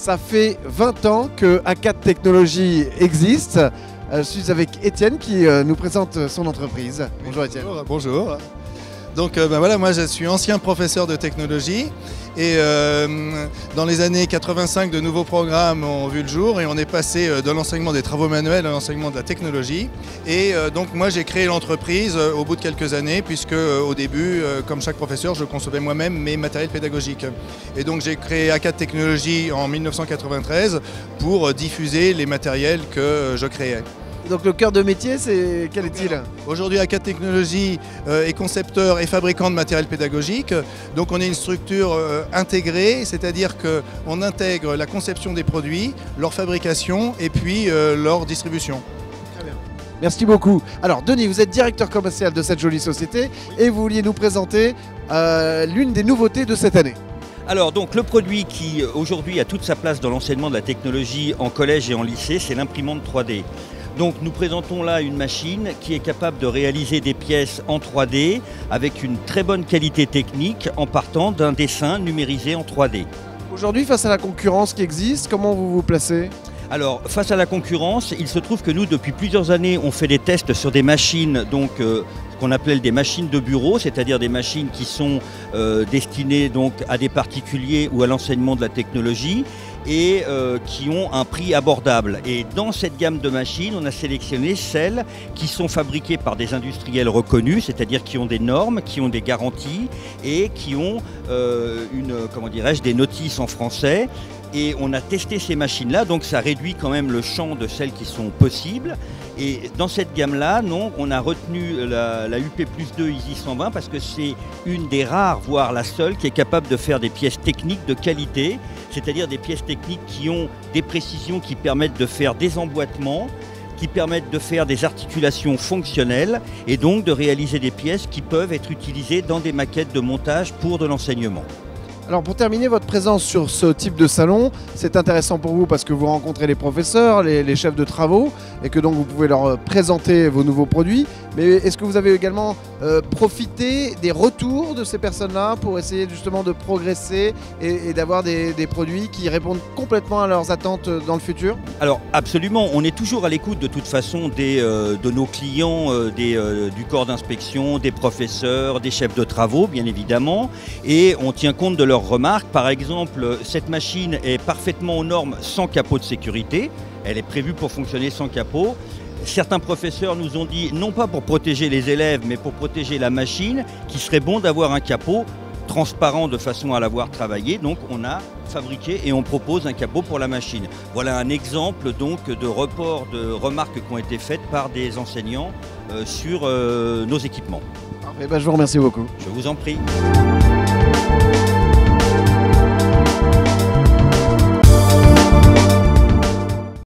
Ça fait 20 ans que A4 Technologies existe. Je suis avec Étienne qui nous présente son entreprise. Bonjour Étienne. Bonjour. Donc voilà, moi je suis ancien professeur de technologie et dans les années 85 de nouveaux programmes ont vu le jour et on est passé de l'enseignement des travaux manuels à l'enseignement de la technologie. Et donc moi j'ai créé l'entreprise au bout de quelques années puisque au début, comme chaque professeur, je concevais moi-même mes matériels pédagogiques. Et donc j'ai créé A4 Technologies en 1993 pour diffuser les matériels que je créais. Donc le cœur de métier, c'est quel est-il? Aujourd'hui, A4 Technologies est concepteur et fabricant de matériel pédagogique. Donc on est une structure intégrée, c'est-à-dire qu'on intègre la conception des produits, leur fabrication et puis leur distribution. Très bien. Merci beaucoup. Alors Denis, vous êtes directeur commercial de cette jolie société et vous vouliez nous présenter l'une des nouveautés de cette année. Alors donc le produit qui aujourd'hui a toute sa place dans l'enseignement de la technologie en collège et en lycée, c'est l'imprimante 3D. Donc nous présentons là une machine qui est capable de réaliser des pièces en 3D avec une très bonne qualité technique en partant d'un dessin numérisé en 3D. Aujourd'hui, face à la concurrence qui existe, comment vous vous placez ? Alors face à la concurrence, il se trouve que nous depuis plusieurs années on fait des tests sur des machines donc qu'on appelle des machines de bureau, c'est-à-dire des machines qui sont destinées donc à des particuliers ou à l'enseignement de la technologie et qui ont un prix abordable. Et dans cette gamme de machines, on a sélectionné celles qui sont fabriquées par des industriels reconnus, c'est-à-dire qui ont des normes, qui ont des garanties et qui ont des notices en français. Et on a testé ces machines-là, donc ça réduit quand même le champ de celles qui sont possibles. Et dans cette gamme-là, on a retenu la UP+2 ISI 120 parce que c'est une des rares, voire la seule, qui est capable de faire des pièces techniques de qualité, c'est-à-dire des pièces techniques qui ont des précisions qui permettent de faire des emboîtements, qui permettent de faire des articulations fonctionnelles et donc de réaliser des pièces qui peuvent être utilisées dans des maquettes de montage pour de l'enseignement. Alors pour terminer, votre présence sur ce type de salon, c'est intéressant pour vous parce que vous rencontrez les professeurs, les chefs de travaux et que donc vous pouvez leur présenter vos nouveaux produits. Mais est-ce que vous avez également profité des retours de ces personnes-là pour essayer justement de progresser et d'avoir des produits qui répondent complètement à leurs attentes dans le futur? Alors absolument, on est toujours à l'écoute de toute façon de nos clients, du corps d'inspection, des professeurs, des chefs de travaux bien évidemment, et on tient compte de leurs remarques. Par exemple, cette machine est parfaitement aux normes sans capot de sécurité, elle est prévue pour fonctionner sans capot. Certains professeurs nous ont dit, non pas pour protéger les élèves, mais pour protéger la machine, qu'il serait bon d'avoir un capot transparent de façon à l'avoir travaillé. Donc on a fabriqué et on propose un capot pour la machine. Voilà un exemple donc de report de remarques qui ont été faites par des enseignants sur nos équipements. Parfait, je vous remercie beaucoup. Je vous en prie.